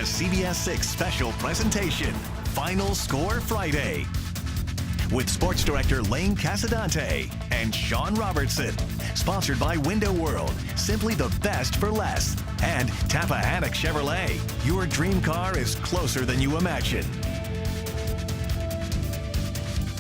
a CBS 6 special presentation, Final Score Friday, with sports director Lane Casadante and Sean Robertson. Sponsored by Window World, simply the best for less. And Tappahannock Chevrolet, your dream car is closer than you imagine.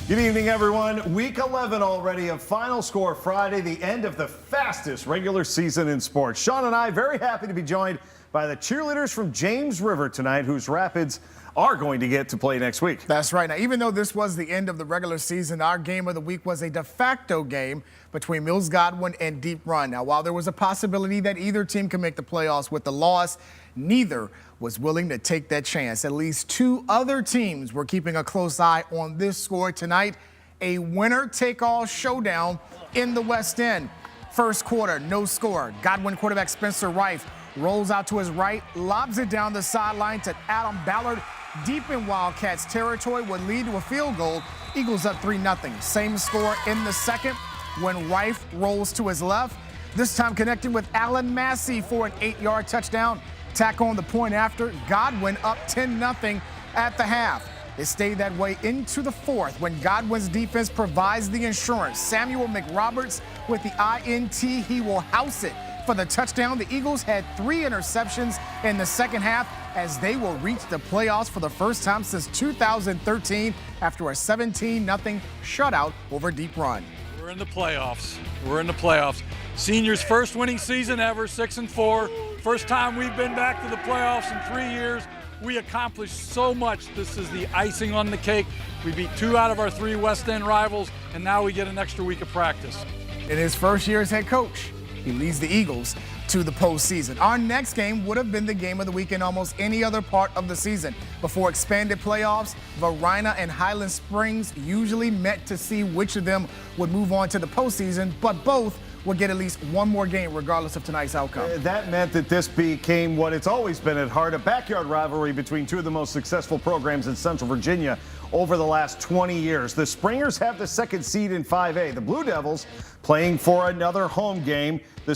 Good evening, everyone. Week 11 already of Final Score Friday, the end of the fastest regular season in sports. Sean and I very happy to be joined by the cheerleaders from James River tonight, whose Rapids are going to get to play next week. That's right. Now, even though this was the end of the regular season, our game of the week was a de facto game between Mills Godwin and Deep Run. Now, while there was a possibility that either team could make the playoffs with the loss, neither was willing to take that chance. At least two other teams were keeping a close eye on this score tonight. A winner-take-all showdown in the West End. First quarter, no score. Godwin quarterback Spencer Rife rolls out to his right, lobs it down the sideline to Adam Ballard. Deep in Wildcats territory would lead to a field goal. Eagles up 3-0. Same score in the second when Rife rolls to his left. This time connecting with Alan Massey for an 8-yard touchdown. Tack on the point after. Godwin up 10-0 at the half. It stayed that way into the fourth when Godwin's defense provides the insurance. Samuel McRoberts with the INT. He will house it for the touchdown. The Eagles had 3 interceptions in the second half as they will reach the playoffs for the first time since 2013 after a 17-0 shutout over Deep Run. We're in the playoffs. We're in the playoffs. Seniors' first winning season ever, 6-4. First time we've been back to the playoffs in 3 years. We accomplished so much. This is the icing on the cake. We beat 2 out of our 3 West End rivals, and now we get an extra week of practice. In his first year as head coach, he leads the Eagles to the postseason. Our next game would have been the game of the week in almost any other part of the season. Before expanded playoffs, Varina and Highland Springs usually met to see which of them would move on to the postseason, but both would get at least one more game regardless of tonight's outcome. That meant that this became what it's always been at heart, a backyard rivalry between two of the most successful programs in Central Virginia over the last 20 years. The Springers have the second seed in 5A. The Blue Devils playing for another home game. The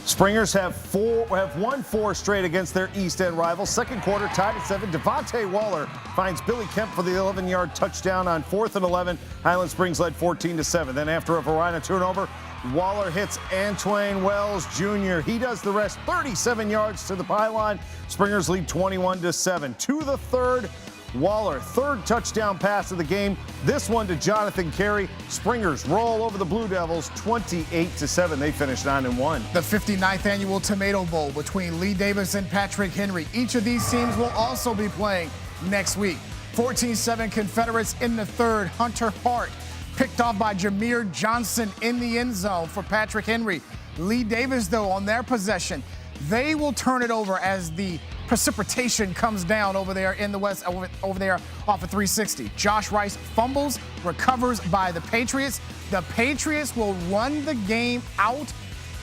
Springers have won 4 straight against their East End rivals. Second quarter, tied at 7. Devontae Waller finds Billy Kemp for the 11-yard touchdown on 4th and 11. Highland Springs led 14-7. Then after a Varina turnover, Waller hits Antwain Wells Jr. He does the rest, 37 yards to the pylon. Springers lead 21-7. To the third, Waller, third touchdown pass of the game. This one to Jonathan Carey. Springers roll over the Blue Devils 28-7. They finish 9-1. The 59th annual Tomato Bowl between Lee Davis and Patrick Henry. Each of these teams will also be playing next week. 14-7 Confederates in the third. Hunter Hart picked off by Jameer Johnson in the end zone for Patrick Henry. Lee Davis, though, on their possession, they will turn it over as the precipitation comes down over there in the west, over there off of 360. Josh Rice fumbles, recovers by the Patriots. The Patriots will run the game out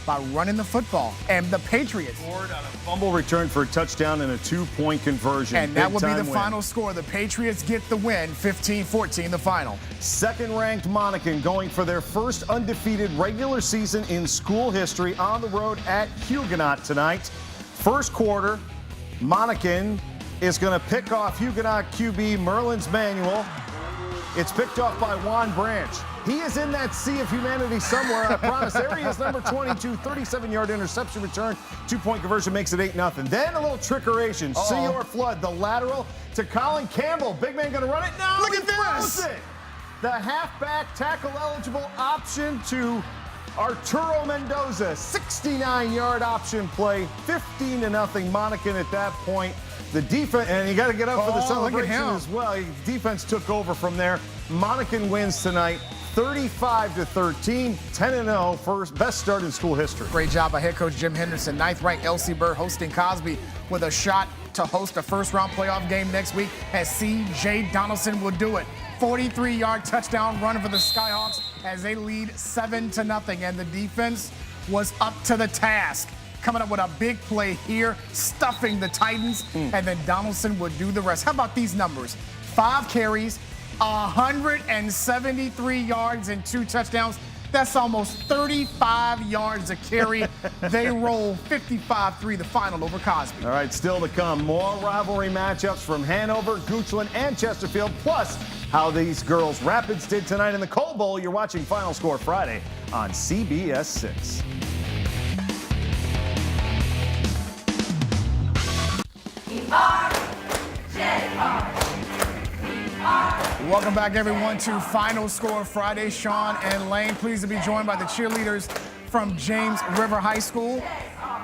by running the football. And the Patriots scored on a fumble return for a touchdown and a 2-point conversion. And that will be the final score. The Patriots get the win, 15-14 the final. Second-ranked Monacan going for their first undefeated regular season in school history on the road at Huguenot tonight. First quarter, Monacan is going to pick off Huguenot QB Merlins Manuel. It's picked off by Juan Branch. He is in that sea of humanity somewhere, I promise. There he is, number 22, 37-yard interception return. 2-point conversion makes it 8-0. Then a little trickeration. Seor Flood, the lateral to Colin Campbell. Big man going to run it. No, look he at this. throws it. The halfback tackle-eligible option to Arturo Mendoza. 69-yard option play. 15-0 Monacan at that point. The defense, and you got to get up for the celebration as well. The defense took over from there. Monacan wins tonight, 35-13, 10-0, first best start in school history. Great job by head coach Jim Henderson. 9th-ranked LC Bird hosting Cosby with a shot to host a first-round playoff game next week, as C.J. Donaldson will do it. 43-yard touchdown run for the Skyhawks as they lead 7-0, and the defense was up to the task. Coming up with a big play here, stuffing the Titans, and then Donaldson would do the rest. How about these numbers? 5 carries, 173 yards, and 2 touchdowns. That's almost 35 yards a carry. They roll 55-3 the final over Cosby. All right, still to come, more rivalry matchups from Hanover, Goochland, and Chesterfield, plus how these girls Rapids did tonight in the Coal Bowl. You're watching Final Score Friday on CBS 6. Welcome back, everyone, to Final Score Friday. Sean and Lane, pleased to be joined by the cheerleaders from James River High School.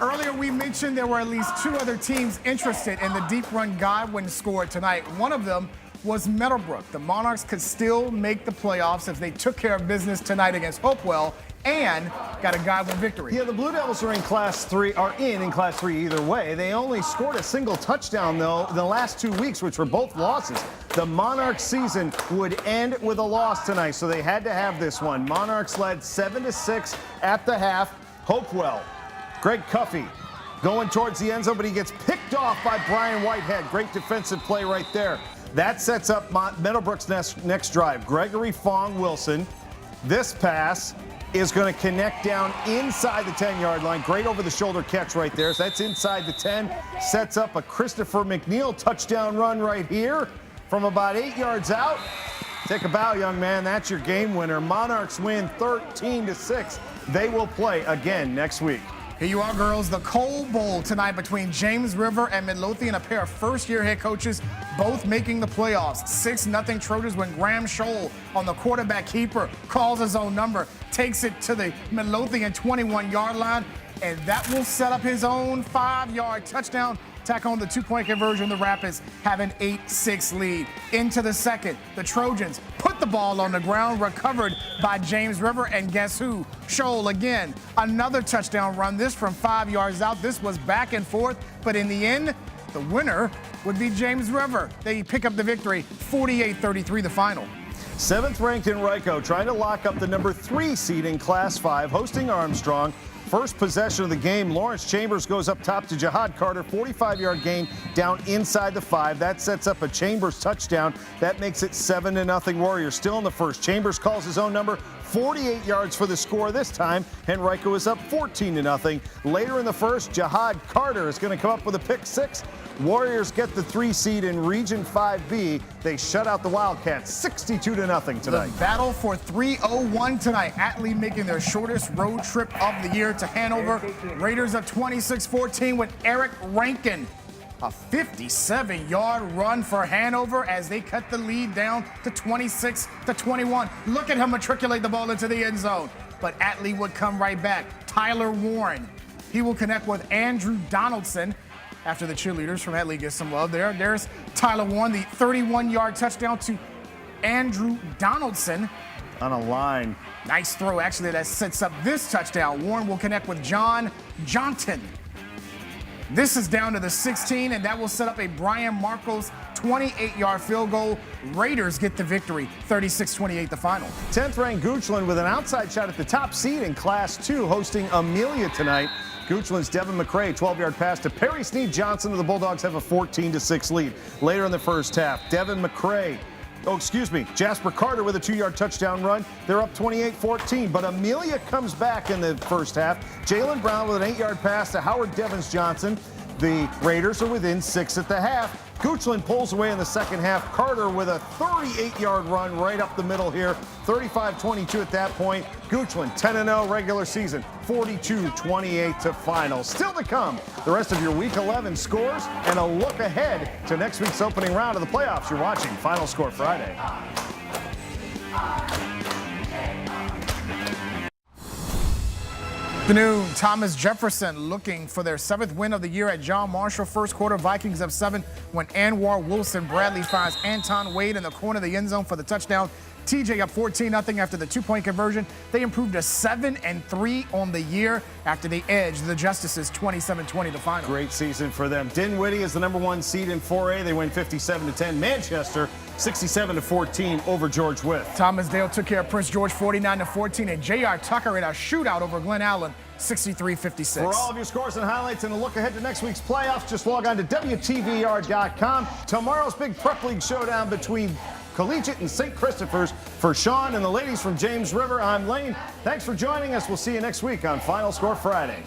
Earlier, we mentioned there were at least 2 other teams interested in the deep run Godwin score tonight. One of them was Meadowbrook. The Monarchs could still make the playoffs if they took care of business tonight against Hopewell and got a Godwin victory. Yeah, the Blue Devils are in Class 3 either way. They only scored a single touchdown, though, in the last 2 weeks, which were both losses. The Monarchs season would end with a loss tonight, so they had to have this one. Monarchs led 7-6 at the half. Hopewell, Greg Cuffey going towards the end zone, but he gets picked off by Brian Whitehead. Great defensive play right there. That sets up Meadowbrook's next drive. Gregory Fong Wilson. This pass is going to connect down inside the 10-yard line. Great over-the-shoulder catch right there. So that's inside the 10. Sets up a Christopher McNeil touchdown run right here from about 8 yards out. Take a bow, young man. That's your game winner. Monarchs win 13-6. They will play again next week. Here you are, girls. The Coal Bowl tonight between James River and Midlothian, a pair of first-year head coaches, both making the playoffs. 6-0 Trojans when Graham Scholl on the quarterback keeper calls his own number, takes it to the Midlothian 21-yard line, and that will set up his own 5-yard touchdown. Tack on the 2-point conversion. The Rapids have an 8-6 lead. Into the second, the Trojans put the ball on the ground, recovered by James River, and guess who? Scholl again. Another touchdown run, this from 5 yards out. This was back and forth, but in the end, the winner would be James River. They pick up the victory, 48-33 the final. 7th-ranked Henrico trying to lock up the number 3 seed in Class 5, hosting Armstrong. First possession of the game, Lawrence Chambers goes up top to Jihad Carter, 45-yard gain down inside the 5. That sets up a Chambers touchdown. That makes it 7-0 Warriors. Still in the first. Chambers calls his own number, 48 yards for the score this time. Henrico is up 14-0. Later in the first, Jihad Carter is going to come up with a pick 6. Warriors get the 3 seed in Region 5B. They shut out the Wildcats 62-0 tonight. The battle for 301 tonight. Atlee making their shortest road trip of the year to Hanover. Raiders up 26-14 with Eric Rankin. A 57-yard run for Hanover as they cut the lead down to 26-21. Look at him matriculate the ball into the end zone. But Atlee would come right back. Tyler Warren. He will connect with Andrew Donaldson. After the cheerleaders from Atlee get some love there. There's Tyler Warren, the 31-yard touchdown to Andrew Donaldson. On a line. Nice throw, actually, that sets up this touchdown. Warren will connect with John Johnson. This is down to the 16, and that will set up a Brian Marcos 28-yard field goal. Raiders get the victory, 36-28 the final. 10th-ranked Goochland with an outside shot at the top seed in Class 2, hosting Amelia tonight. Goochland's Devin McCray, 12-yard pass to Perry Sneed Johnson, and the Bulldogs have a 14-6 lead. Later in the first half, Jasper Carter with a 2-yard touchdown run. They're up 28-14, but Amelia comes back in the first half. Jalen Brown with an 8-yard pass to Howard Devins Johnson. The Raiders are within 6 at the half. Goochland pulls away in the second half. Carter with a 38-yard run right up the middle here. 35-22 at that point. Goochland 10-0 regular season, 42-28 to final. Still to come, the rest of your Week 11 scores and a look ahead to next week's opening round of the playoffs. You're watching Final Score Friday. Afternoon, Thomas Jefferson looking for their 7th win of the year at John Marshall. First quarter, Vikings up 7 when Anwar Wilson Bradley finds Anton Wade in the corner of the end zone for the touchdown. TJ up 14-0 after the 2-point conversion. They improved to 7-3 on the year after they edged the Justices 27-20 the final. Great season for them. Dinwiddie is the number 1 seed in 4A. They win 57-10. Manchester 67-14 over George Wythe. Thomas Dale took care of Prince George 49-14, and J.R. Tucker in a shootout over Glen Allen 63-56. For all of your scores and highlights and a look ahead to next week's playoffs, just log on to WTVR.com. Tomorrow's big prep league showdown between Collegiate and St. Christopher's. For Sean and the ladies from James River, I'm Lane. Thanks for joining us. We'll see you next week on Final Score Friday.